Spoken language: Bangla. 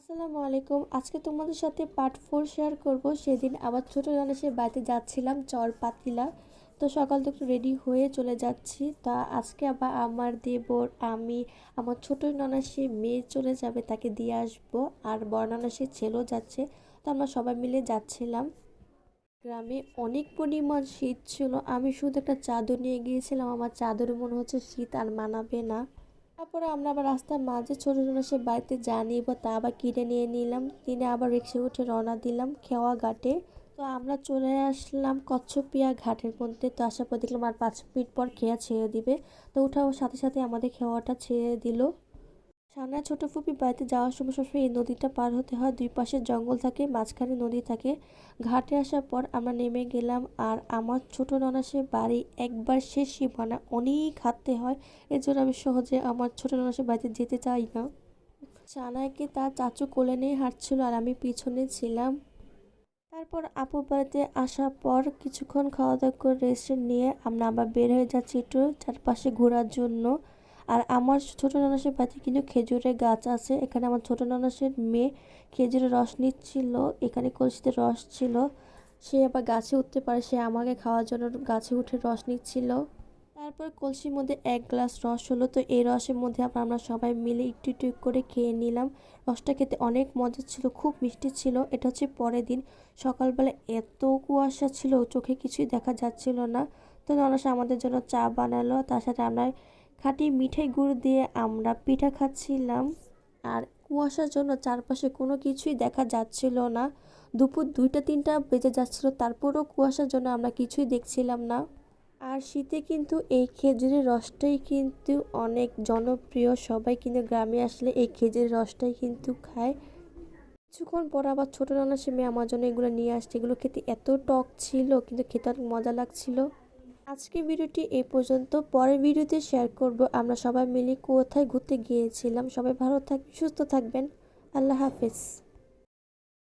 আসসালামু আলাইকুম। আজকে তোমাদের সাথে পার্ট 4 শেয়ার করব। সেদিন আবার ছোট ননসের বাড়িতে যাচ্ছিলাম চর পাতিলা। তো সকাল থেকে রেডি হয়ে চলে যাচ্ছি। তা আজকে আবার আমার দেবর, আমি, আমার ছোট ননসের মেয়ে চলে যাবে, তাকে দিয়ে আসবো। আর বড় ননসের ছেলেও যাচ্ছে। তো আমরা সবাই মিলে যাচ্ছিলাম। গ্রামে অনেক পরিমাণ শীত ছিল। আমি শুধু একটা চাদর নিয়ে গিয়েছিলাম, আমার চাদরে মনে হচ্ছে শীত আর মানাবে না। তারপরে আমরা আবার রাস্তার মাঝে ছোট সে বাড়িতে যা নিব তা আবার কিনে নিয়ে নিলাম, কিনে আবার রিক্সা উঠে রওনা দিলাম খেওয়া ঘাটে। তো আমরা চলে আসলাম কচ্ছপিয়া ঘাটের মধ্যে। তো আসার পর দেখলাম আর 5 মিনিট পর খেয়া ছেড়ে দিবে। তো ওঠার সাথে সাথে আমাদের খেওয়াটা ছেড়ে দিল। সানা ছোট ফুপি বাড়িতে যাওয়ার সময় সবসময় এই নদীটা পার হতে হয়। দুই পাশে জঙ্গল থাকে, মাঝখানে নদী থাকে। ঘাটে আসার পর আমরা নেমে গেলাম। আর আমার ছোট ননাসের বাড়ি একবার শেষ সীমানা, অনেক হাঁটতে হয়। এর জন্য আমি সহজে আমার ছোট ননাসের বাড়িতে যেতে চাই না। সানাকে তার চাচু কোলে নিয়ে হাঁটছিল আর আমি পিছনে ছিলাম। তারপর আপুর বাড়িতে আসার পর কিছুক্ষণ খাওয়া দাওয়া করে রেস্ট নিয়ে আমরা আবার বের হয়ে যাচ্ছি একটু চারপাশে ঘোরার জন্য। আর আমার ছোট ননাসের বাড়িতে কিন্তু খেজুরের গাছ আছে। এখানে আমার ছোট ননাসের মেয়ে খেজুরের রস নিচ্ছিল, এখানে কলসিতে রস ছিল। সে আবার গাছে উঠতে পারে, সে আমাকে খাওয়ার জন্য গাছে উঠে রস নিচ্ছিল। তারপর কলসির মধ্যে 1 গ্লাস রস হলো। তো এই রসের মধ্যে আবার আমরা সবাই মিলে একটু একটু করে খেয়ে নিলাম। রসটা খেতে অনেক মজা ছিল, খুব মিষ্টি ছিল। এটা হচ্ছে পরের দিন সকালবেলা। এত কুয়াশা ছিল, চোখে কিছুই দেখা যাচ্ছিল না। তো ননাস আমাদের জন্য চা বানালো, তার সাথে আমরা খাঁটি মিঠাই গুড় দিয়ে আমরা পিঠা খাচ্ছিলাম। আর কুয়াশার জন্য চারপাশে কোনো কিছুই দেখা যাচ্ছিল না। দুপুর 2টা 3টা বেজে যাচ্ছিল, তারপরও কুয়াশার জন্য আমরা কিছুই দেখছিলাম না। আর শীতে কিন্তু এই খেজুরের রসটাই কিন্তু অনেক জনপ্রিয়। সবাই কিন্তু গ্রামে আসলে এই খেজুরের রসটাই কিন্তু খায়। কিছুক্ষণ পর আবার ছোট নানা মেয়ে আমার জন্য এগুলো নিয়ে আসছে। এগুলো খেতে এত টক ছিল, কিন্তু খেতে অনেক মজা লাগছিল। আজকে ভিডিওটি এই পর্যন্ত। পরের ভিডিওতে শেয়ার করব আমরা সবাই মিলে কোথায় ঘুরতে গিয়েছিলাম। সবাই ভালো থাকবেন, সুস্থ থাকবেন। আল্লাহ হাফেজ।